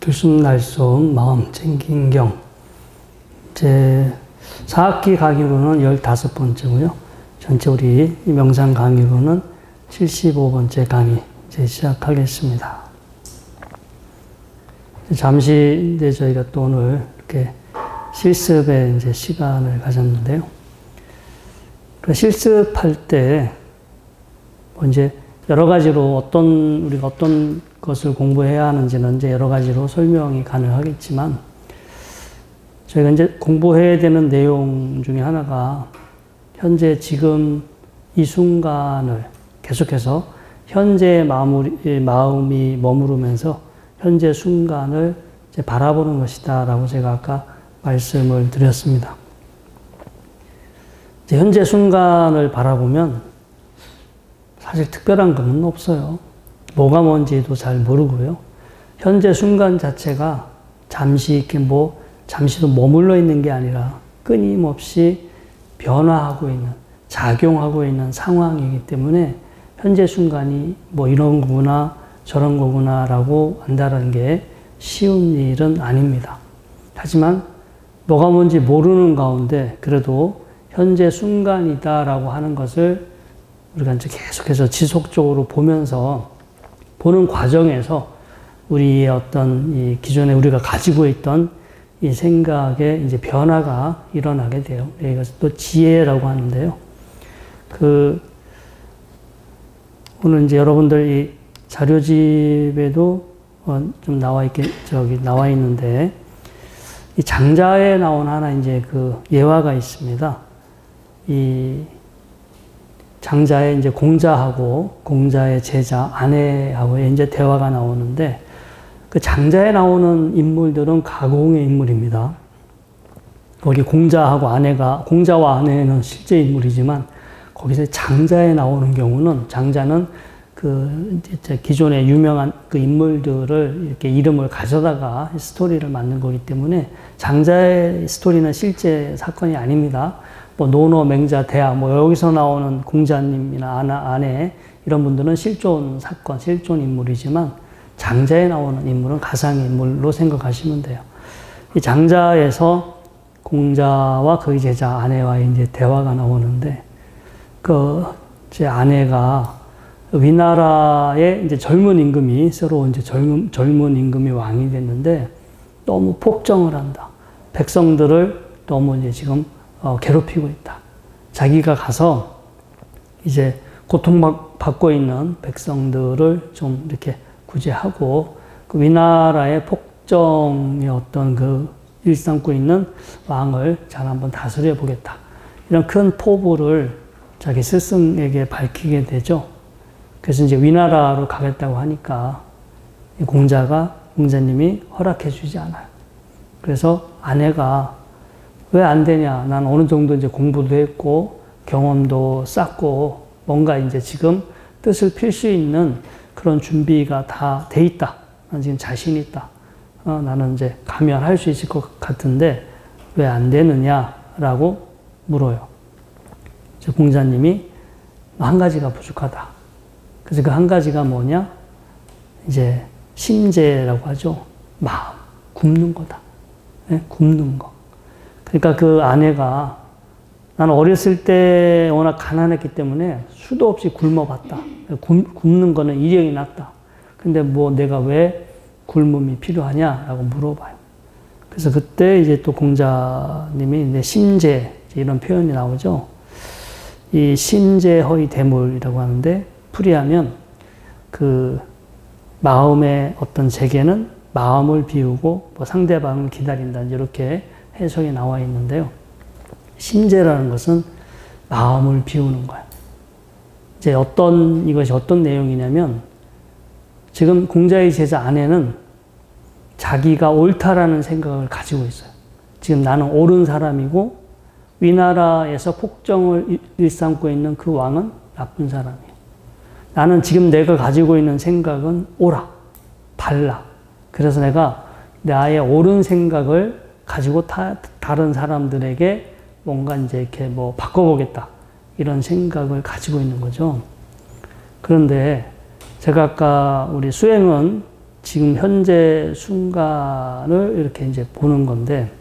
들숨날송 마음 챙긴경 제 4학기 강의로는 15번째고요. 전체 우리 명상 강의로는 75번째 강의 이제 시작하겠습니다. 잠시 이제 저희가 또 오늘 이렇게 실습에 이제 시간을 가졌는데요. 그 실습할 때 이제 여러 가지로 우리가 어떤 것을 공부해야 하는지는 이제 여러 가지로 설명이 가능하겠지만, 저희가 이제 공부해야 되는 내용 중에 하나가 현재 지금 이 순간을 계속해서 현재의 마음이 머무르면서 현재 순간을 이제 바라보는 것이다라고 제가 아까 말씀을 드렸습니다. 이제 현재 순간을 바라보면 사실 특별한 건 없어요. 뭐가 뭔지도 잘 모르고요. 현재 순간 자체가 잠시 이렇게 잠시도 머물러 있는 게 아니라 끊임없이 변화하고 있는, 작용하고 있는 상황이기 때문에 현재 순간이 이런 거구나 저런 거구나라고 안다는 게 쉬운 일은 아닙니다. 하지만 뭐가 뭔지 모르는 가운데 그래도 현재 순간이다라고 하는 것을 우리가 이제 계속해서 지속적으로 보는 과정에서 우리의 어떤 이 기존에 우리가 가지고 있던 이 생각의 이제 변화가 일어나게 돼요. 이것을 또 지혜라고 하는데요. 오늘 이제 여러분들 이 자료집에도 좀 나와 있는데, 이 장자에 나온 하나 이제 예화가 있습니다. 이 장자의 이제 공자의 제자 아내하고 이제 대화가 나오는데, 그 장자에 나오는 인물들은 가공의 인물입니다. 거기 공자와 아내는 실제 인물이지만, 거기서 장자에 나오는 경우는 장자는 기존의 유명한 인물들을 이렇게 이름을 가져다가 스토리를 만든 거기 때문에 장자의 스토리는 실제 사건이 아닙니다. 노노, 맹자, 대하, 여기서 나오는 공자님이나 아내, 이런 분들은 실존 사건, 실존 인물이지만, 장자에 나오는 인물은 가상의 인물로 생각하시면 돼요. 이 장자에서 공자와 그의 제자 아내와의 이제 대화가 나오는데, 제 아내가 위나라의 이제 젊은 임금이, 새로 이제 젊은 임금이 왕이 됐는데, 너무 폭정을 한다. 백성들을 너무 이제 지금 괴롭히고 있다. 자기가 가서 이제 고통받고 있는 백성들을 좀 이렇게 구제하고, 위나라의 폭정의 어떤 일삼고 있는 왕을 잘 한번 다스려 보겠다. 이런 큰 포부를 자기 스승에게 밝히게 되죠. 그래서 이제 위나라로 가겠다고 하니까 공자님이 허락해 주지 않아요. 그래서 아내가 왜 안 되냐? 난 어느 정도 이제 공부도 했고, 경험도 쌓고, 뭔가 이제 지금 뜻을 필 수 있는 그런 준비가 다 돼 있다. 난 지금 자신 있다. 나는 이제 가면 할 수 있을 것 같은데, 왜 안 되느냐라고 물어요. 공자님이 한 가지가 부족하다. 그래서 그 한 가지가 뭐냐? 이제 심재라고 하죠. 마음, 굶는 거다. 네? 굶는 거. 그러니까 그 아내가, 나는 어렸을 때 워낙 가난했기 때문에 수도 없이 굶어봤다. 굶는 거는 이력이 났다. 근데 내가 왜 굶음이 필요하냐라고 물어봐요. 그래서 그때 이제 또 공자님이 이제 심재, 이런 표현이 나오죠. 이 심재허의 대물이라고 하는데, 풀이하면 마음의 어떤 재개는 마음을 비우고 상대방을 기다린다. 이렇게 해석이 나와 있는데요. 심재라는 것은 마음을 비우는 거예요. 이제 이것이 어떤 내용이냐면, 지금 공자의 제자 아내는 자기가 옳다라는 생각을 가지고 있어요. 지금 나는 옳은 사람이고, 위나라에서 폭정을 일삼고 있는 그 왕은 나쁜 사람이에요. 나는 지금 내가 가지고 있는 생각은 옳아, 발라. 그래서 내가 나의 옳은 생각을 가지고 다른 사람들에게 뭔가 이제 이렇게 바꿔보겠다. 이런 생각을 가지고 있는 거죠. 그런데 제가 아까 우리 수행은 지금 현재 순간을 이렇게 이제 보는 건데,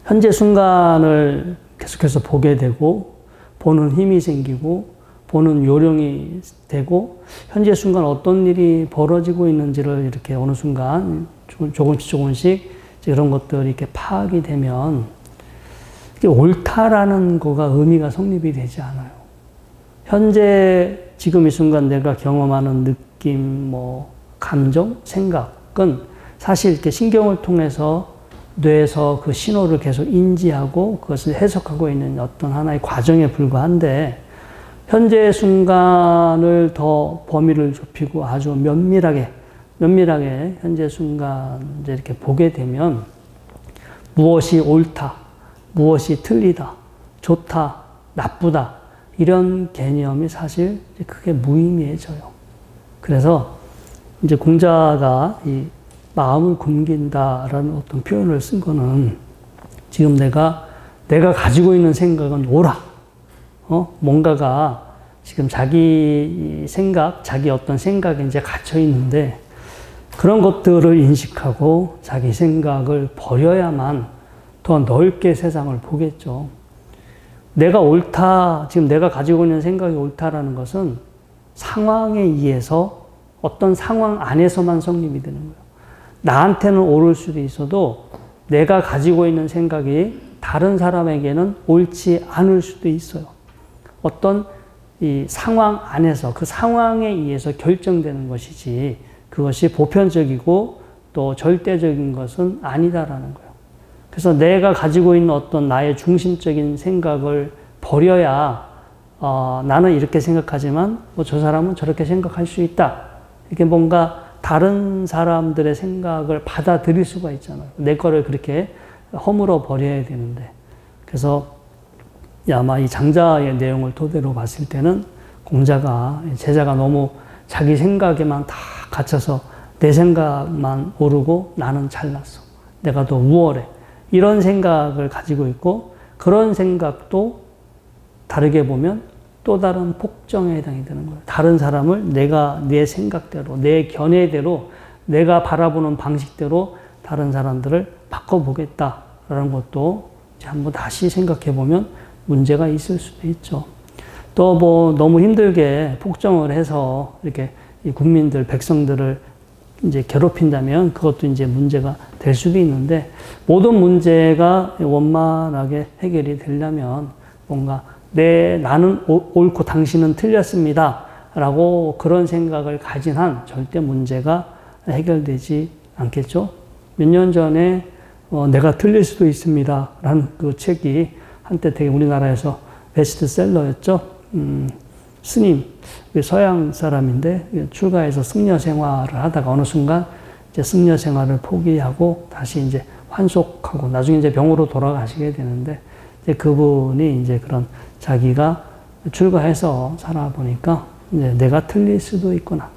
현재 순간을 계속해서 보게 되고, 보는 힘이 생기고, 보는 요령이 되고, 현재 순간 어떤 일이 벌어지고 있는지를 이렇게 어느 순간 조금씩 이런 것들이 이렇게 파악이 되면, 이게 옳다라는 거가 의미가 성립이 되지 않아요. 현재 지금 이 순간 내가 경험하는 느낌, 감정, 생각은 사실 이렇게 신경을 통해서 뇌에서 그 신호를 계속 인지하고 그것을 해석하고 있는 어떤 하나의 과정에 불과한데, 현재 순간을 더 범위를 좁히고 아주 면밀하게 현재 순간 이제 이렇게 보게 되면 무엇이 옳다, 무엇이 틀리다, 좋다, 나쁘다, 이런 개념이 사실 크게 무의미해져요. 그래서 이제 공자가 이 마음을 굶긴다라는 어떤 표현을 쓴 거는, 지금 내가 가지고 있는 생각은 옳아. 뭔가가 지금 자기 생각, 자기 어떤 생각에 이제 갇혀 있는데, 그런 것들을 인식하고 자기 생각을 버려야만 더 넓게 세상을 보겠죠. 내가 옳다, 지금 내가 가지고 있는 생각이 옳다라는 것은 상황에 의해서 어떤 상황 안에서만 성립이 되는 거예요. 나한테는 옳을 수도 있어도 내가 가지고 있는 생각이 다른 사람에게는 옳지 않을 수도 있어요. 어떤 이 상황 안에서 그 상황에 의해서 결정되는 것이지, 그것이 보편적이고 또 절대적인 것은 아니다라는 거예요. 그래서 내가 가지고 있는 어떤 나의 중심적인 생각을 버려야 나는 이렇게 생각하지만 저 사람은 저렇게 생각할 수 있다. 이렇게 뭔가 다른 사람들의 생각을 받아들일 수가 있잖아요. 내 거를 그렇게 허물어 버려야 되는데. 그래서 아마 이 장자의 내용을 토대로 봤을 때는 공자가, 제자가 너무 자기 생각에만 다 갇혀서 내 생각만 옳고 나는 잘났어, 내가 더 우월해, 이런 생각을 가지고 있고, 그런 생각도 다르게 보면 또 다른 폭정에 해당이 되는 거예요. 다른 사람을 내 생각대로, 내 견해대로, 내가 바라보는 방식대로 다른 사람들을 바꿔보겠다라는 것도 이제 한번 다시 생각해 보면 문제가 있을 수도 있죠. 또 너무 힘들게 폭정을 해서 이렇게 이 국민들, 백성들을 이제 괴롭힌다면 그것도 이제 문제가 될 수도 있는데, 모든 문제가 원만하게 해결이 되려면 뭔가 나는 옳고 당신은 틀렸습니다 라고 그런 생각을 가진 한 절대 문제가 해결되지 않겠죠. 몇 년 전에 내가 틀릴 수도 있습니다 라는 그 책이 한때 되게 우리나라에서 베스트셀러였죠. 스님, 서양 사람인데 출가해서 승려 생활을 하다가 어느 순간 이제 승려 생활을 포기하고 다시 이제 환속하고 나중에 이제 병으로 돌아가시게 되는데, 이제 그분이 이제 그런 자기가 출가해서 살아보니까 이제 내가 틀릴 수도 있구나.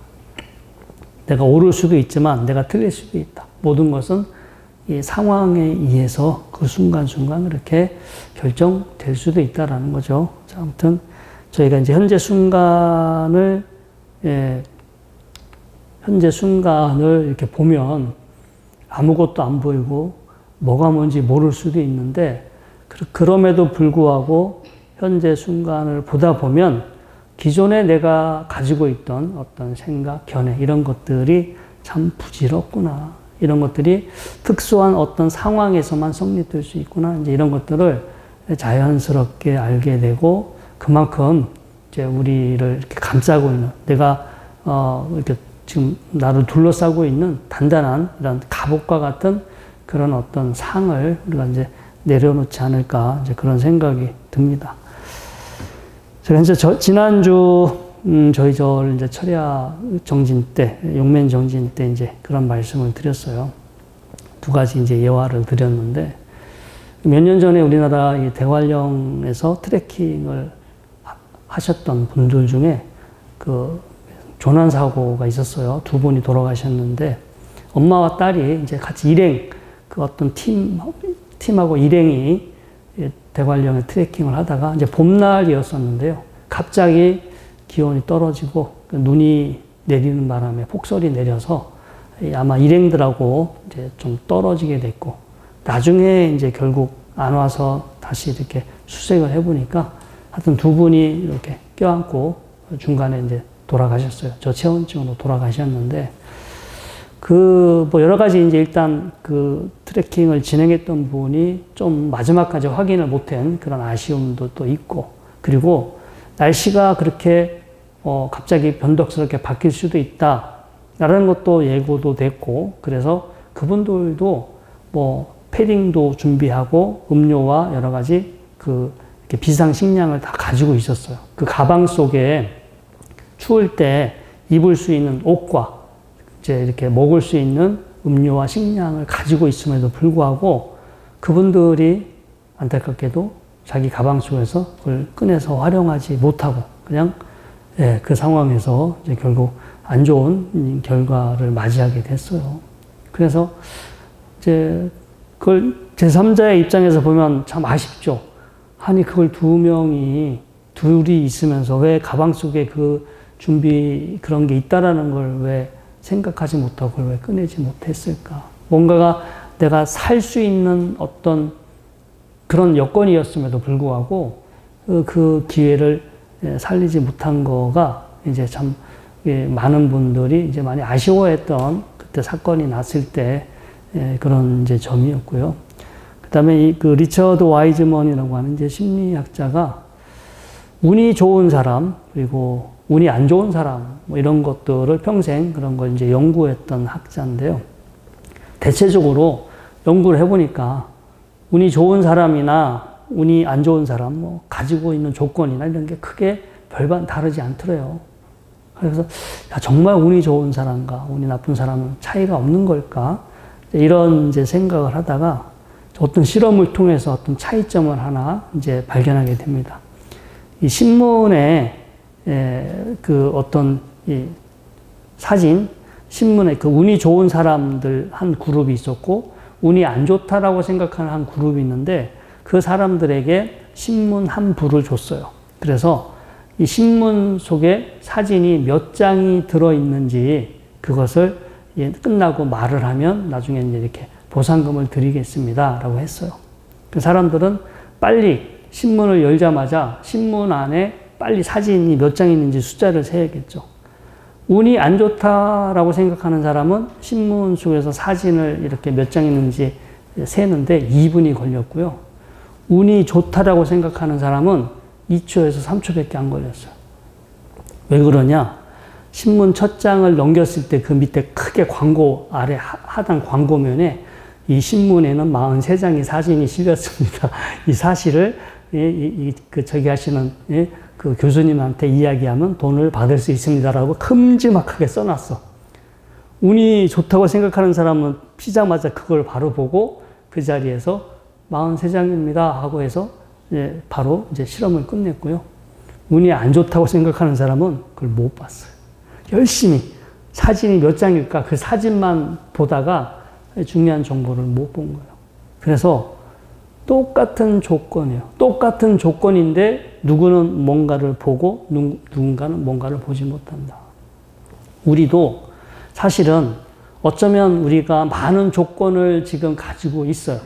내가 옳을 수도 있지만 내가 틀릴 수도 있다. 모든 것은 이 상황에 의해서 그 순간순간 이렇게 결정될 수도 있다라는 거죠. 자, 아무튼 저희가 이제 현재 순간을 이렇게 보면 아무것도 안 보이고 뭐가 뭔지 모를 수도 있는데, 그럼에도 불구하고 현재 순간을 보다 보면 기존에 내가 가지고 있던 어떤 생각, 견해, 이런 것들이 참 부질없구나. 이런 것들이 특수한 어떤 상황에서만 성립될 수 있구나. 이제 이런 것들을 자연스럽게 알게 되고, 그만큼 이제 우리를 이렇게 감싸고 있는, 내가 이렇게 지금 나를 둘러싸고 있는 단단한 이런 갑옷과 같은 그런 어떤 상을 우리가 이제 내려놓지 않을까, 이제 그런 생각이 듭니다. 제가 이제 지난주 저희 절 이제 철야 정진 때, 용맹 정진 때 이제 그런 말씀을 드렸어요. 두 가지 이제 예화를 드렸는데, 몇 년 전에 우리나라 이 대관령에서 트레킹을 하셨던 분들 중에 그 조난 사고가 있었어요. 두 분이 돌아가셨는데, 엄마와 딸이 이제 같이 일행, 그 어떤 팀하고 일행이 대관령에 트레킹을 하다가 이제 봄날이었었는데요. 갑자기 기온이 떨어지고 눈이 내리는 바람에 폭설이 내려서 아마 일행들하고 이제 좀 떨어지게 됐고, 나중에 이제 결국 안 와서 다시 이렇게 수색을 해보니까 하여튼 두 분이 이렇게 껴안고 중간에 이제 돌아가셨어요. 저체온증으로 돌아가셨는데, 뭐 여러 가지 이제 일단 그 트레킹을 진행했던 분이 좀 마지막까지 확인을 못한 그런 아쉬움도 또 있고, 그리고 날씨가 그렇게 갑자기 변덕스럽게 바뀔 수도 있다라는 것도 예고도 됐고, 그래서 그분들도 뭐 패딩도 준비하고 음료와 여러 가지 이렇게 비상 식량을 다 가지고 있었어요. 그 가방 속에 추울 때 입을 수 있는 옷과 이제 이렇게 먹을 수 있는 음료와 식량을 가지고 있음에도 불구하고 그분들이 안타깝게도 자기 가방 속에서 그걸 꺼내서 활용하지 못하고 그냥 그 상황에서 이제 결국 안 좋은 결과를 맞이하게 됐어요. 그래서 이제 그걸 제3자의 입장에서 보면 참 아쉽죠. 아니 그걸 둘이 있으면서 왜 가방 속에 그 준비 그런 게 있다라는 걸 왜 생각하지 못하고 그걸 왜 꺼내지 못했을까? 뭔가가 내가 살 수 있는 어떤 그런 여건이었음에도 불구하고 그 기회를 살리지 못한 거가 이제 참 많은 분들이 이제 많이 아쉬워했던 그때 사건이 났을 때 그런 이제 점이었고요. 그 다음에 그 리처드 와이즈먼이라고 하는 이제 심리학자가 운이 좋은 사람, 그리고 운이 안 좋은 사람, 뭐 이런 것들을 평생 그런 걸 이제 연구했던 학자인데요. 대체적으로 연구를 해보니까 운이 좋은 사람이나 운이 안 좋은 사람, 뭐 가지고 있는 조건이나 이런 게 크게 별반 다르지 않더래요. 그래서 야, 정말 운이 좋은 사람과 운이 나쁜 사람은 차이가 없는 걸까? 이런 이제 생각을 하다가 어떤 실험을 통해서 어떤 차이점을 하나 이제 발견하게 됩니다. 이 신문에 그 어떤 이 사진, 신문에 그 운이 좋은 사람들 한 그룹이 있었고, 운이 안 좋다라고 생각하는 한 그룹이 있는데, 그 사람들에게 신문 한 부를 줬어요. 그래서 이 신문 속에 사진이 몇 장이 들어있는지 그것을 끝나고 말을 하면 나중에 이제 이렇게 보상금을 드리겠습니다. 라고 했어요. 그 사람들은 빨리 신문을 열자마자 신문 안에 빨리 사진이 몇 장 있는지 숫자를 세야겠죠. 운이 안 좋다라고 생각하는 사람은 신문 속에서 사진을 이렇게 몇 장 있는지 세는데 2분이 걸렸고요. 운이 좋다라고 생각하는 사람은 2초에서 3초밖에 안 걸렸어요. 왜 그러냐? 신문 첫 장을 넘겼을 때 그 밑에 크게 광고 아래 하단 광고면에 이 신문에는 43장의 사진이 실렸습니다. 이 사실을 저기 하시는 그 교수님한테 이야기하면 돈을 받을 수 있습니다라고 큼지막하게 써놨어. 운이 좋다고 생각하는 사람은 피자마자 그걸 바로 보고 그 자리에서 43장입니다 하고 해서 바로 이제 실험을 끝냈고요. 운이 안 좋다고 생각하는 사람은 그걸 못 봤어요. 열심히 사진이 몇 장일까 그 사진만 보다가 중요한 정보를 못 본 거예요. 그래서 똑같은 조건이에요. 똑같은 조건인데 누구는 뭔가를 보고 누군가는 뭔가를 보지 못한다. 우리도 사실은 어쩌면 우리가 많은 조건을 지금 가지고 있어요.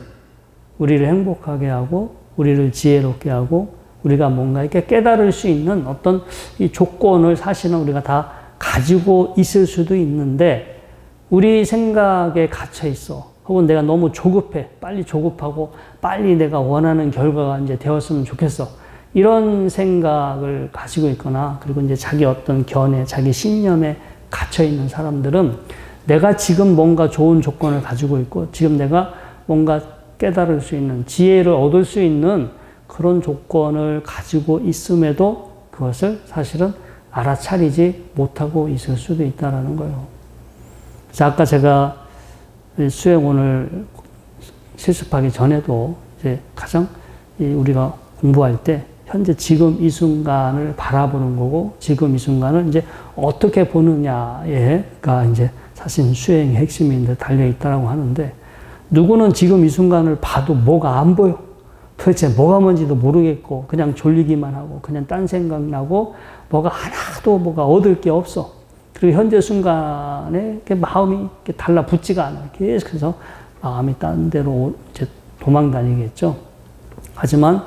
우리를 행복하게 하고 우리를 지혜롭게 하고 우리가 뭔가 이렇게 깨달을 수 있는 어떤 이 조건을 사실은 우리가 다 가지고 있을 수도 있는데 우리 생각에 갇혀 있어. 혹은 내가 너무 조급해. 빨리 조급하고 빨리 내가 원하는 결과가 이제 되었으면 좋겠어. 이런 생각을 가지고 있거나 그리고 이제 자기 어떤 견해, 자기 신념에 갇혀 있는 사람들은 내가 지금 뭔가 좋은 조건을 가지고 있고 지금 내가 뭔가 깨달을 수 있는 지혜를 얻을 수 있는 그런 조건을 가지고 있음에도 그것을 사실은 알아차리지 못하고 있을 수도 있다는 거예요. 그래서 아까 제가 수행원을 실습하기 전에도 이제 가장 우리가 공부할 때 현재 지금 이 순간을 바라보는 거고 지금 이 순간을 이제 어떻게 보느냐가 이제 사실 수행의 핵심인데 달려 있다라고 하는데 누구는 지금 이 순간을 봐도 뭐가 안 보여. 도대체 뭐가 뭔지도 모르겠고 그냥 졸리기만 하고 그냥 딴 생각 나고 뭐가 하나도 뭐가 얻을 게 없어. 그리고 현재 순간에 마음이 이렇게 달라붙지가 않아요. 계속해서 마음이 딴 데로 이제 도망 다니겠죠. 하지만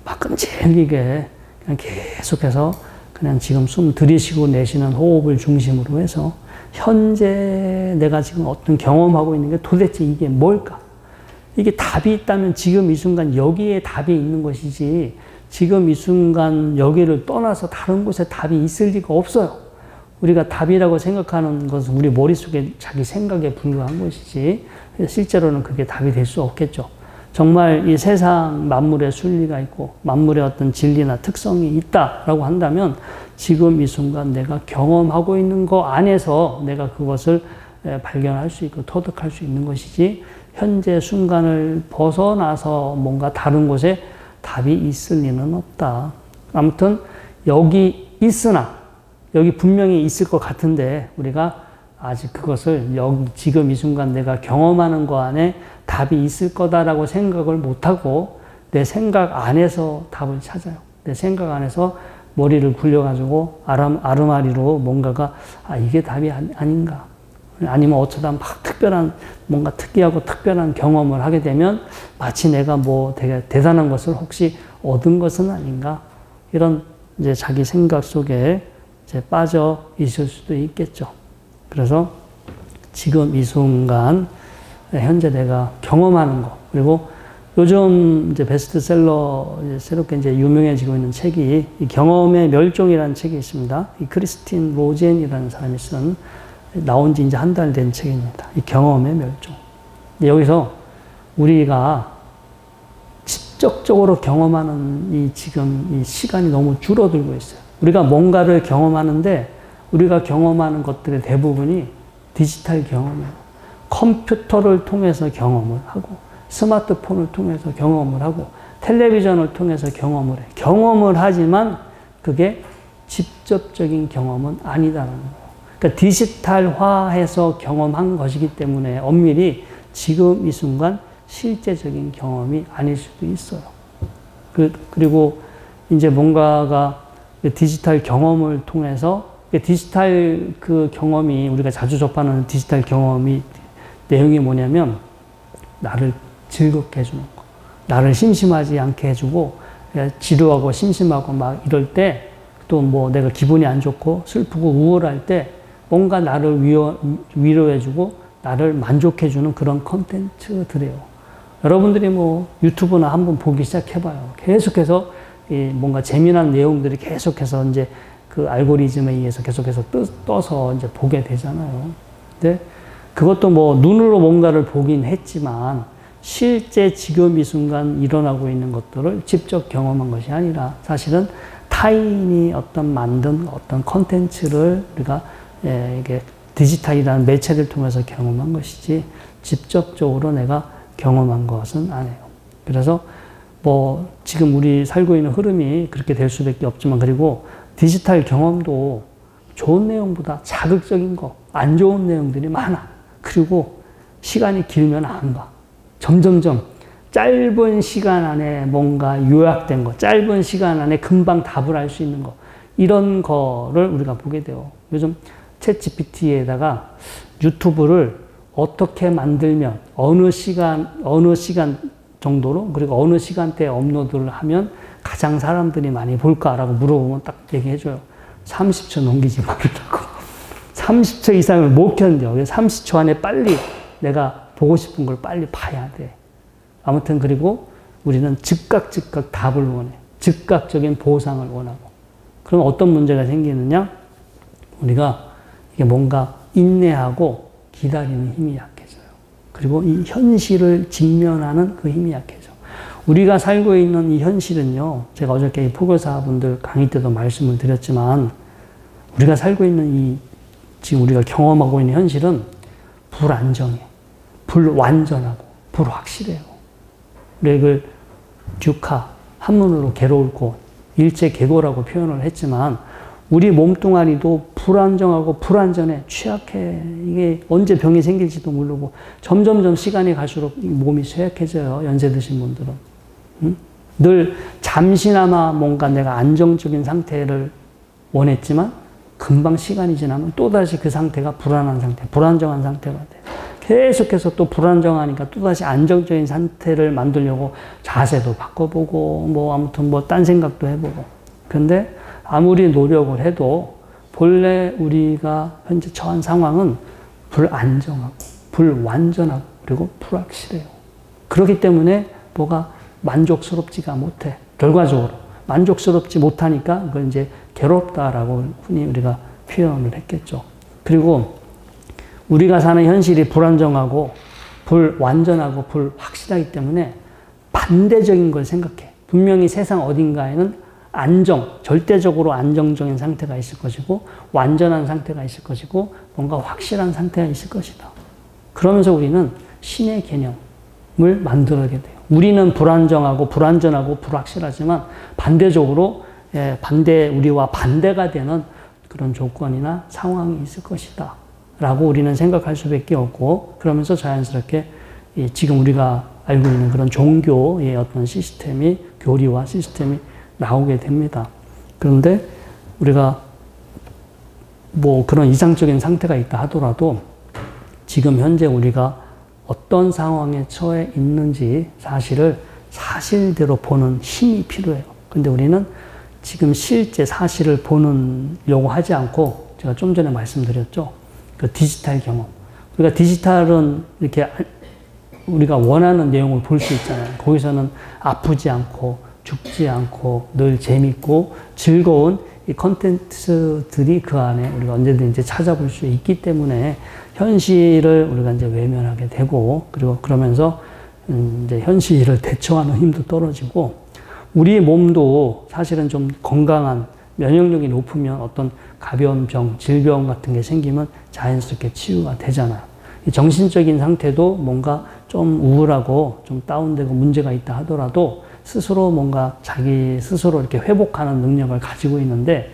막 끈질기게 그냥 계속해서 그냥 지금 숨 들이쉬고 내쉬는 호흡을 중심으로 해서 현재 내가 지금 어떤 경험하고 있는 게 도대체 이게 뭘까? 이게 답이 있다면 지금 이 순간 여기에 답이 있는 것이지 지금 이 순간 여기를 떠나서 다른 곳에 답이 있을 리가 없어요. 우리가 답이라고 생각하는 것은 우리 머릿속에 자기 생각에 불과한 것이지 실제로는 그게 답이 될 수 없겠죠. 정말 이 세상 만물의 순리가 있고 만물의 어떤 진리나 특성이 있다라고 한다면 지금 이 순간 내가 경험하고 있는 거 안에서 내가 그것을 발견할 수 있고 터득할 수 있는 것이지 현재 순간을 벗어나서 뭔가 다른 곳에 답이 있을 리는 없다. 아무튼 여기 있으나 여기 분명히 있을 것 같은데 우리가 아직 그것을 여기 지금 이 순간 내가 경험하는 거 안에 답이 있을 거다라고 생각을 못하고 내 생각 안에서 답을 찾아요. 내 생각 안에서 머리를 굴려가지고 아르마리로 뭔가가 이게 답이 아닌가. 아니면 어쩌다 막 특별한 뭔가 특이하고 특별한 경험을 하게 되면 마치 내가 뭐 되게 대단한 것을 혹시 얻은 것은 아닌가. 이런 이제 자기 생각 속에 이제 빠져 있을 수도 있겠죠. 그래서 지금 이 순간 현재 내가 경험하는 거 그리고 요즘 이제 베스트셀러 이제 새롭게 이제 유명해지고 있는 책이 이 경험의 멸종이라는 책이 있습니다. 이 크리스틴 로젠이라는 사람이 쓴 나온 지 이제 한 달 된 책입니다. 이 경험의 멸종. 여기서 우리가 직접적으로 경험하는 이 지금 이 시간이 너무 줄어들고 있어요. 우리가 뭔가를 경험하는데 우리가 경험하는 것들의 대부분이 디지털 경험이에요. 컴퓨터를 통해서 경험을 하고 스마트폰을 통해서 경험을 하고 텔레비전을 통해서 경험을 해. 경험을 하지만 그게 직접적인 경험은 아니다라는 거예요. 그러니까 디지털화해서 경험한 것이기 때문에 엄밀히 지금 이 순간 실제적인 경험이 아닐 수도 있어요. 그리고 이제 뭔가가 디지털 경험을 통해서 디지털 그 경험이 우리가 자주 접하는 디지털 경험이 내용이 뭐냐면 나를 즐겁게 해주는 거. 나를 심심하지 않게 해주고 지루하고 심심하고 막 이럴 때 또 뭐 내가 기분이 안 좋고 슬프고 우울할 때 뭔가 나를 위로해주고 나를 만족해주는 그런 콘텐츠들이에요. 여러분들이 뭐 유튜브나 한번 보기 시작해봐요. 계속해서 뭔가 재미난 내용들이 계속해서 이제 그 알고리즘에 의해서 계속해서 떠서 이제 보게 되잖아요. 근데 그것도 뭐 눈으로 뭔가를 보긴 했지만 실제 지금 이 순간 일어나고 있는 것들을 직접 경험한 것이 아니라 사실은 타인이 만든 어떤 컨텐츠를 우리가 이게 디지털이라는 매체를 통해서 경험한 것이지 직접적으로 내가 경험한 것은 아니에요. 그래서 뭐 지금 우리 살고 있는 흐름이 그렇게 될 수밖에 없지만 그리고 디지털 경험도 좋은 내용보다 자극적인 거, 안 좋은 내용들이 많아. 그리고 시간이 길면 안 봐. 점점점 짧은 시간 안에 뭔가 요약된 거, 짧은 시간 안에 금방 답을 할 수 있는 거, 이런 거를 우리가 보게 돼요. 요즘 챗 GPT에다가 유튜브를 어떻게 만들면 어느 시간 정도로 그리고 어느 시간대에 업로드를 하면 가장 사람들이 많이 볼까라고 물어보면 딱 얘기해줘요. 30초 넘기지 말라고. 30초 이상을 못 견뎌. 30초 안에 빨리 내가 보고 싶은 걸 빨리 봐야 돼. 아무튼 그리고 우리는 즉각 답을 원해. 즉각적인 보상을 원하고. 그럼 어떤 문제가 생기느냐? 우리가 이게 뭔가 인내하고 기다리는 힘이 약해져요. 그리고 이 현실을 직면하는 그 힘이 약해져. 우리가 살고 있는 이 현실은요, 제가 어저께 이 포교사분들 강의 때도 말씀을 드렸지만, 우리가 살고 있는 지금 우리가 경험하고 있는 현실은 불안정해. 불완전하고, 불확실해요. 이걸 듀카, 한문으로 괴로울고, 일제계고라고 표현을 했지만, 우리 몸뚱아리도 불안정하고 불안전해, 취약해. 이게 언제 병이 생길지도 모르고, 점점점 시간이 갈수록 몸이 쇠약해져요. 연세 드신 분들은. 응? 늘 잠시나마 뭔가 내가 안정적인 상태를 원했지만, 금방 시간이 지나면 또다시 그 상태가 불안한 상태, 불안정한 상태가 돼. 계속해서 또 불안정하니까 또다시 안정적인 상태를 만들려고 자세도 바꿔보고, 뭐 아무튼 뭐 딴 생각도 해보고. 근데 아무리 노력을 해도 본래 우리가 현재 처한 상황은 불안정하고, 불완전하고, 그리고 불확실해요. 그렇기 때문에 뭐가 만족스럽지가 못해. 결과적으로. 만족스럽지 못하니까 그걸 이제 괴롭다라고 흔히 우리가 표현을 했겠죠. 그리고 우리가 사는 현실이 불안정하고 불완전하고 불확실하기 때문에 반대적인 걸 생각해. 분명히 세상 어딘가에는 절대적으로 안정적인 상태가 있을 것이고 완전한 상태가 있을 것이고 뭔가 확실한 상태가 있을 것이다. 그러면서 우리는 신의 개념을 만들어게 돼요. 우리는 불안정하고 불완전하고 불확실하지만 반대적으로 우리와 반대가 되는 그런 조건이나 상황이 있을 것이다 라고 우리는 생각할 수밖에 없고, 그러면서 자연스럽게 지금 우리가 알고 있는 그런 종교의 어떤 시스템이, 교리와 시스템이 나오게 됩니다. 그런데 우리가 뭐 그런 이상적인 상태가 있다 하더라도 지금 현재 우리가 어떤 상황에 처해 있는지 사실대로 보는 힘이 필요해요. 근데 우리는 지금 실제 사실을 보려고 하지 않고, 제가 좀 전에 말씀드렸죠. 그 디지털 경험. 우리가 디지털은 이렇게 우리가 원하는 내용을 볼 수 있잖아요. 거기서는 아프지 않고, 죽지 않고, 늘 재밌고, 즐거운 이 컨텐츠들이 그 안에 우리가 언제든 이제 찾아볼 수 있기 때문에 현실을 우리가 이제 외면하게 되고, 그리고 그러면서 이제 현실을 대처하는 힘도 떨어지고, 우리 몸도 사실은 좀 건강한 면역력이 높으면 어떤 가벼운 병, 질병 같은 게 생기면 자연스럽게 치유가 되잖아요. 정신적인 상태도 뭔가 좀 우울하고 좀 다운되고 문제가 있다 하더라도 스스로 뭔가 자기 스스로 이렇게 회복하는 능력을 가지고 있는데,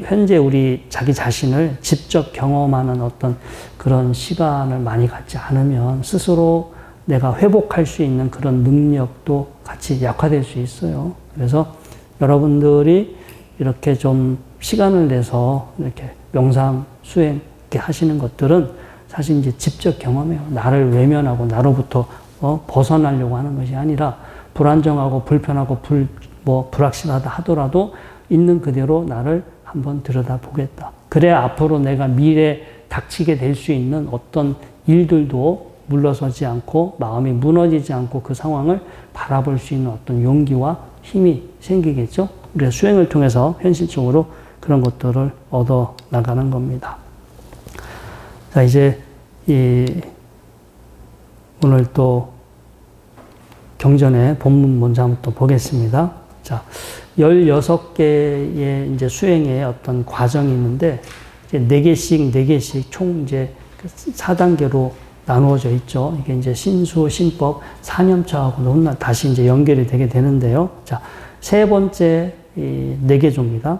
현재 우리 자기 자신을 직접 경험하는 어떤 그런 시간을 많이 갖지 않으면 스스로 내가 회복할 수 있는 그런 능력도 같이 약화될 수 있어요. 그래서 여러분들이 이렇게 좀 시간을 내서 이렇게 명상, 수행 이렇게 하시는 것들은 사실 이제 직접 경험해요. 나를 외면하고 나로부터 벗어나려고 하는 것이 아니라 불안정하고 불편하고 불확실하다 하더라도 있는 그대로 나를 한번 들여다보겠다. 그래야 앞으로 내가 미래에 닥치게 될 수 있는 어떤 일들도 물러서지 않고 마음이 무너지지 않고 그 상황을 바라볼 수 있는 어떤 용기와 힘이 생기겠죠. 그래서 수행을 통해서 현실적으로 그런 것들을 얻어 나가는 겁니다. 자, 이제 오늘 또 경전의 본문 먼저 한번 또 보겠습니다. 자, 16개의 이제 수행의 어떤 과정이 있는데, 이제 4개씩 총 이제 4단계로 나누어져 있죠. 이게 이제 신수, 신법, 사념차하고 다시 이제 연결이 되게 되는데요. 자, 세 번째 4개조입니다.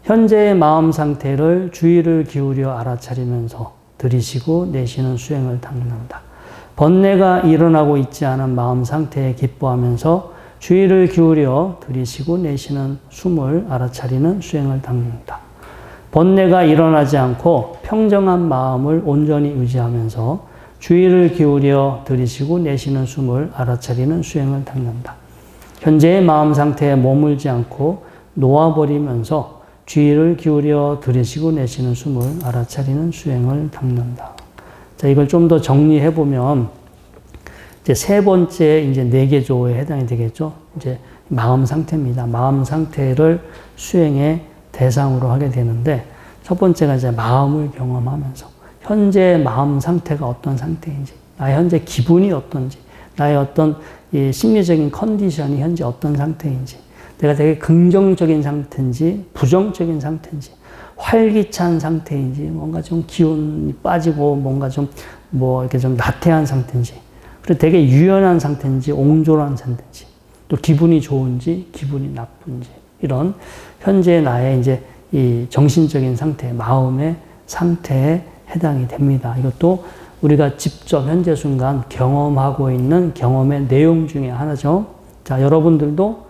현재의 마음 상태를 주의를 기울여 알아차리면서 들이쉬고 내쉬는 수행을 닦는다. 번뇌가 일어나고 있지 않은 마음 상태에 기뻐하면서 주의를 기울여 들이쉬고 내쉬는 숨을 알아차리는 수행을 닦는다. 번뇌가 일어나지 않고 평정한 마음을 온전히 유지하면서 주의를 기울여 들이쉬고 내쉬는 숨을 알아차리는 수행을 닦는다. 현재의 마음 상태에 머물지 않고 놓아버리면서 주의를 기울여 들이쉬고 내쉬는 숨을 알아차리는 수행을 닦는다. 자, 이걸 좀 더 정리해 보면 이제 세 번째 이제 4개조에 해당이 되겠죠. 이제 마음 상태입니다. 마음 상태를 수행의 대상으로 하게 되는데, 첫 번째가 이제 마음을 경험하면서 현재 마음 상태가 어떤 상태인지, 나의 현재 기분이 어떤지, 나의 어떤 이 심리적인 컨디션이 현재 어떤 상태인지, 내가 되게 긍정적인 상태인지 부정적인 상태인지, 활기찬 상태인지, 뭔가 좀 기운이 빠지고 뭔가 좀 이렇게 좀 나태한 상태인지, 그리고 되게 유연한 상태인지 옹졸한 상태인지, 또 기분이 좋은지 기분이 나쁜지, 이런 현재 나의 이제 이 정신적인 상태, 마음의 상태에 해당이 됩니다. 이것도 우리가 직접 현재 순간 경험하고 있는 경험의 내용 중에 하나죠. 자, 여러분들도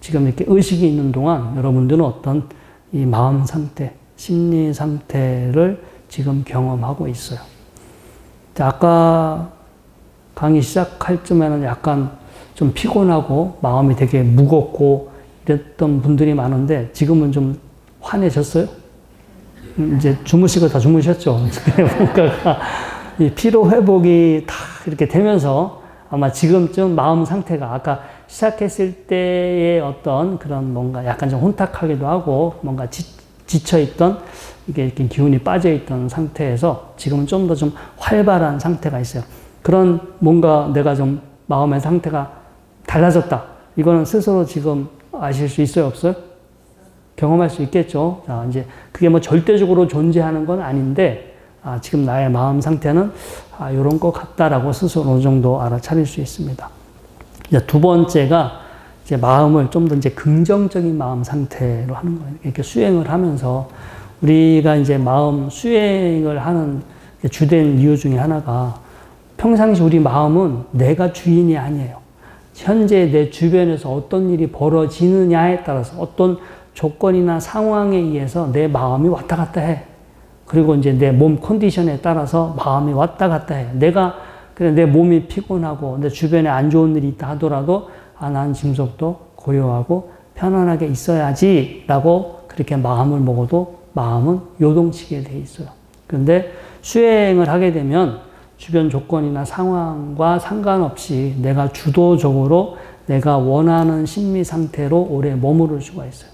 지금 이렇게 의식이 있는 동안 여러분들은 어떤 이 마음 상태, 심리 상태를 지금 경험하고 있어요. 아까 강의 시작할 쯤에는 약간 좀 피곤하고 마음이 되게 무겁고 이랬던 분들이 많은데 지금은 좀 환해졌어요? 이제 주무시고 다 주무셨죠? 뭔가가 이 피로 회복이 다 이렇게 되면서 아마 지금쯤 마음 상태가 아까 시작했을 때의 어떤 그런 뭔가 약간 좀 혼탁하기도 하고 뭔가 지쳐있던 이게 이렇게 기운이 빠져있던 상태에서 지금은 좀 더 좀 활발한 상태가 있어요. 그런 뭔가 내가 좀 마음의 상태가 달라졌다. 이거는 스스로 지금 아실 수 있어요? 없어요? 경험할 수 있겠죠. 자, 이제 그게 뭐 절대적으로 존재하는 건 아닌데, 지금 나의 마음 상태는 이런 것 같다라고 스스로 어느 정도 알아차릴 수 있습니다. 이제 두 번째가 이제 마음을 좀 더 이제 긍정적인 마음 상태로 하는 거예요. 이렇게 수행을 하면서 우리가 이제 마음 수행을 하는 주된 이유 중에 하나가 평상시 우리 마음은 내가 주인이 아니에요. 현재 내 주변에서 어떤 일이 벌어지느냐에 따라서 어떤 조건이나 상황에 의해서 내 마음이 왔다 갔다 해. 그리고 이제 내 몸 컨디션에 따라서 마음이 왔다 갔다 해. 그래, 내 몸이 피곤하고 내 주변에 안 좋은 일이 있다 하더라도 난 지금부터 고요하고 편안하게 있어야지 라고 그렇게 마음을 먹어도 마음은 요동치게 돼 있어요. 그런데 수행을 하게 되면 주변 조건이나 상황과 상관없이 내가 주도적으로 내가 원하는 심리 상태로 오래 머무를 수가 있어요.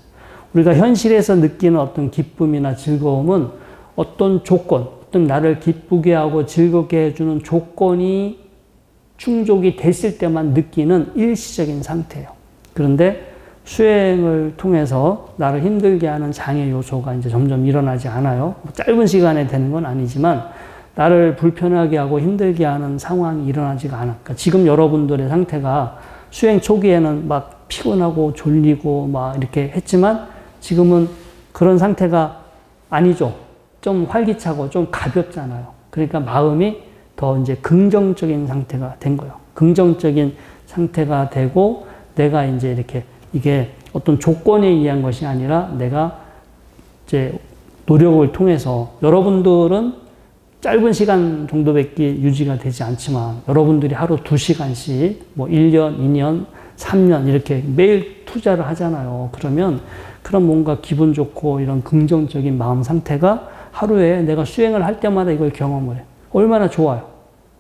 우리가 현실에서 느끼는 어떤 기쁨이나 즐거움은 어떤 조건, 어떤 나를 기쁘게 하고 즐겁게 해주는 조건이 충족이 됐을 때만 느끼는 일시적인 상태예요. 그런데 수행을 통해서 나를 힘들게 하는 장애 요소가 이제 점점 일어나지 않아요. 짧은 시간에 되는 건 아니지만 나를 불편하게 하고 힘들게 하는 상황이 일어나지가 않아. 그러니까 지금 여러분들의 상태가 수행 초기에는 막 피곤하고 졸리고 막 이렇게 했지만 지금은 그런 상태가 아니죠. 좀 활기차고 좀 가볍잖아요. 그러니까 마음이 더 이제 긍정적인 상태가 된 거예요. 긍정적인 상태가 되고 내가 이제 이렇게 이게 어떤 조건에 의한 것이 아니라 내가 이제 노력을 통해서 여러분들은 짧은 시간 정도밖에 유지가 되지 않지만 여러분들이 하루 2시간씩 뭐 1년, 2년, 3년 이렇게 매일 투자를 하잖아요. 그러면 그런 뭔가 기분 좋고 이런 긍정적인 마음 상태가 하루에 내가 수행을 할 때마다 이걸 경험을 해. 얼마나 좋아요.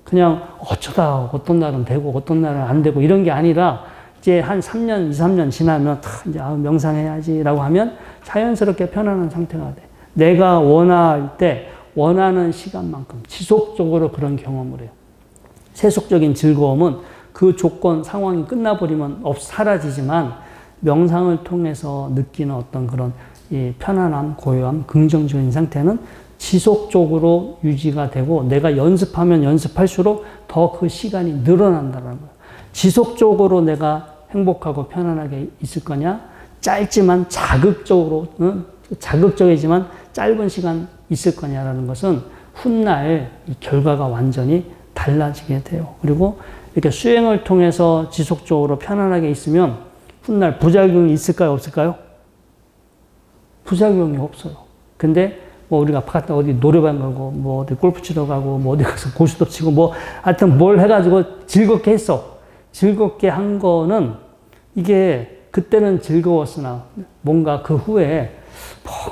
그냥 어쩌다 어떤 날은 되고 어떤 날은 안 되고 이런 게 아니라 이제 한 3년, 2, 3년 지나면 이제 명상해야지라고 하면 자연스럽게 편안한 상태가 돼. 내가 원할 때 원하는 시간만큼 지속적으로 그런 경험을 해요. 세속적인 즐거움은 그 조건, 상황이 끝나버리면 사라지지만 명상을 통해서 느끼는 어떤 그런 이 편안함, 고요함, 긍정적인 상태는 지속적으로 유지가 되고 내가 연습하면 연습할수록 더 그 시간이 늘어난다는 거예요. 지속적으로 내가 행복하고 편안하게 있을 거냐? 짧지만 자극적이지만 짧은 시간 있을 거냐라는 것은 훗날 이 결과가 완전히 달라지게 돼요. 그리고 이렇게 수행을 통해서 지속적으로 편안하게 있으면 훗날 부작용이 있을까요? 없을까요? 부작용이 없어요. 근데 뭐 우리가 바깥에 어디 노래방 가고 뭐 어디 골프 치러 가고 뭐 어디 가서 고스톱 치고 뭐 하여튼 뭘 해가지고 즐겁게 했어. 즐겁게 한 거는 이게 그때는 즐거웠으나 뭔가 그 후에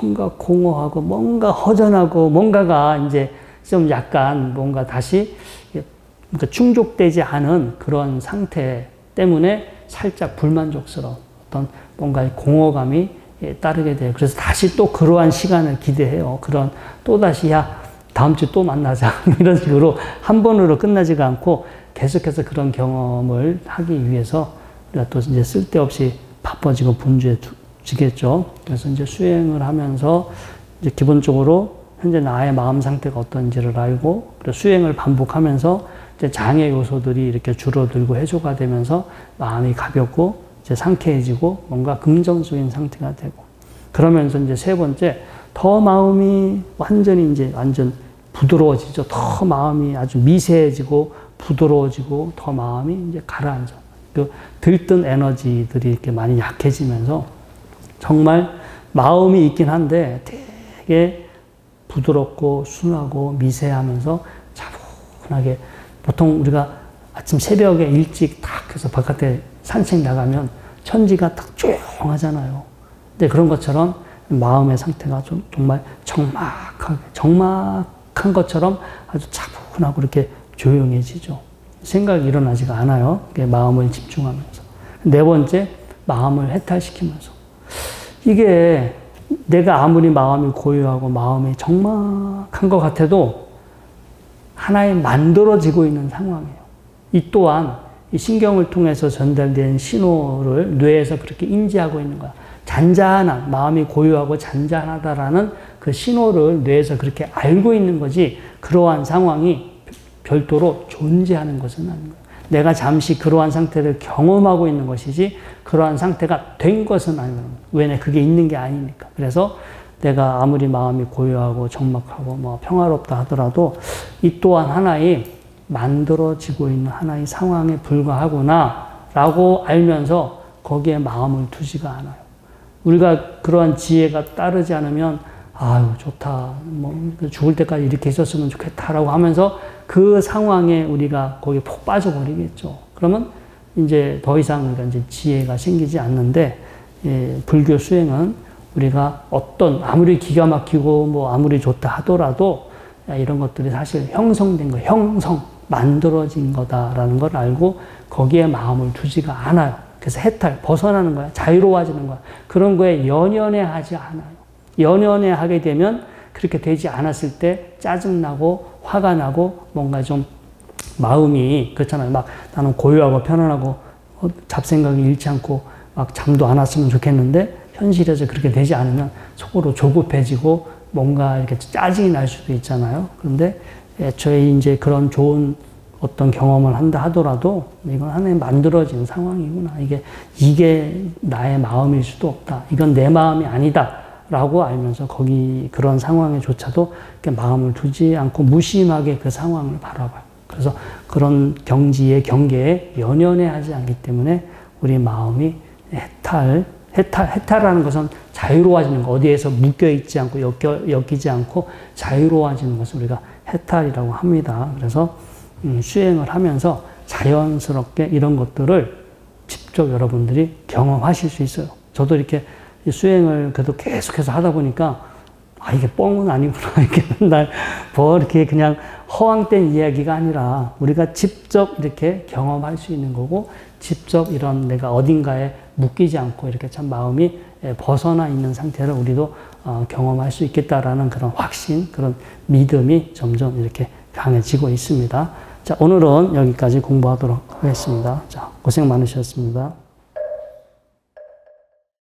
뭔가 공허하고 뭔가 허전하고 뭔가가 이제 좀 약간 뭔가 다시 그러니까 충족되지 않은 그런 상태 때문에 살짝 불만족스러운 어떤 뭔가 공허감이 따르게 돼요. 그래서 다시 또 그러한 시간을 기대해요. 그런 또다시 다음 주에 또 만나자 이런 식으로 한 번으로 끝나지가 않고 계속해서 그런 경험을 하기 위해서 우리가 또 이제 쓸데없이 바빠지고 분주해지겠죠. 그래서 이제 수행을 하면서 이제 기본적으로 현재 나의 마음 상태가 어떤지를 알고 그리고 수행을 반복하면서 이제 장애 요소들이 이렇게 줄어들고 해소가 되면서 마음이 가볍고 이제 상쾌해지고 뭔가 긍정적인 상태가 되고 그러면서 이제 세 번째 더 마음이 완전 부드러워지죠. 더 마음이 아주 미세해지고 부드러워지고 더 마음이 이제 가라앉아. 그 들뜬 에너지들이 이렇게 많이 약해지면서 정말 마음이 있긴 한데 되게 부드럽고 순하고 미세하면서 차분하게, 보통 우리가 아침 새벽에 일찍 탁 해서 바깥에 산책 나가면 천지가 딱 조용하잖아요. 근데 그런 것처럼 마음의 상태가 좀 정말 적막한 것처럼 아주 차분하고 이렇게 조용해지죠. 생각이 일어나지가 않아요. 마음을 집중하면서. 네 번째, 마음을 해탈시키면서. 이게 내가 아무리 마음이 고요하고 마음이 적막한 것 같아도 하나의 만들어지고 있는 상황이에요. 이 또한 이 신경을 통해서 전달된 신호를 뇌에서 그렇게 인지하고 있는 거야. 잔잔한, 마음이 고요하고 잔잔하다라는 그 신호를 뇌에서 그렇게 알고 있는 거지, 그러한 상황이 별도로 존재하는 것은 아닌 거야. 내가 잠시 그러한 상태를 경험하고 있는 것이지 그러한 상태가 된 것은 아니거든. 왜냐, 그게 있는 게 아니니까. 그래서 내가 아무리 마음이 고요하고 적막하고 뭐 평화롭다 하더라도 이 또한 하나의 만들어지고 있는 하나의 상황에 불과하구나 라고 알면서 거기에 마음을 두지가 않아요. 우리가 그러한 지혜가 따르지 않으면 아유 좋다, 뭐 죽을 때까지 이렇게 있었으면 좋겠다라고 하면서 그 상황에 우리가 거기에 푹 빠져버리겠죠. 그러면 이제 더 이상 우리가 이제 지혜가 생기지 않는데, 불교 수행은 우리가 어떤 아무리 기가 막히고 뭐 아무리 좋다 하더라도 이런 것들이 사실 형성된 거, 만들어진 거다라는 걸 알고 거기에 마음을 두지가 않아요. 그래서 해탈, 벗어나는 거야. 자유로워지는 거야. 그런 거에 연연해 하지 않아요. 연연해 하게 되면 그렇게 되지 않았을 때 짜증나고 화가 나고 뭔가 좀 마음이 그렇잖아요. 막 나는 고요하고 편안하고 잡생각이 잃지 않고 막 잠도 안 왔으면 좋겠는데 현실에서 그렇게 되지 않으면 속으로 조급해지고 뭔가 이렇게 짜증이 날 수도 있잖아요. 그런데 애초에 이제 그런 좋은 어떤 경험을 한다 하더라도 이건 하나의 만들어진 상황이구나. 이게 나의 마음일 수도 없다. 이건 내 마음이 아니다. 라고 알면서 거기 그런 상황에조차도 마음을 두지 않고 무심하게 그 상황을 바라봐요. 그래서 그런 경계에 연연해 하지 않기 때문에 우리 마음이 해탈하는 것은 자유로워지는 거, 어디에서 묶여있지 않고 엮이지 않고 자유로워지는 것을 우리가 해탈이라고 합니다. 그래서 수행을 하면서 자연스럽게 이런 것들을 직접 여러분들이 경험하실 수 있어요. 저도 이렇게 수행을 그래도 계속해서 하다 보니까 이게 뻥은 아니구나. 이렇게 맨날 뭐 이렇게 그냥 허황된 이야기가 아니라 우리가 직접 이렇게 경험할 수 있는 거고, 직접 이런 내가 어딘가에 묶이지 않고 이렇게 참 마음이 벗어나 있는 상태를 우리도 경험할 수 있겠다라는 그런 확신, 그런 믿음이 점점 이렇게 강해지고 있습니다. 자, 오늘은 여기까지 공부하도록 하겠습니다. 자, 고생 많으셨습니다.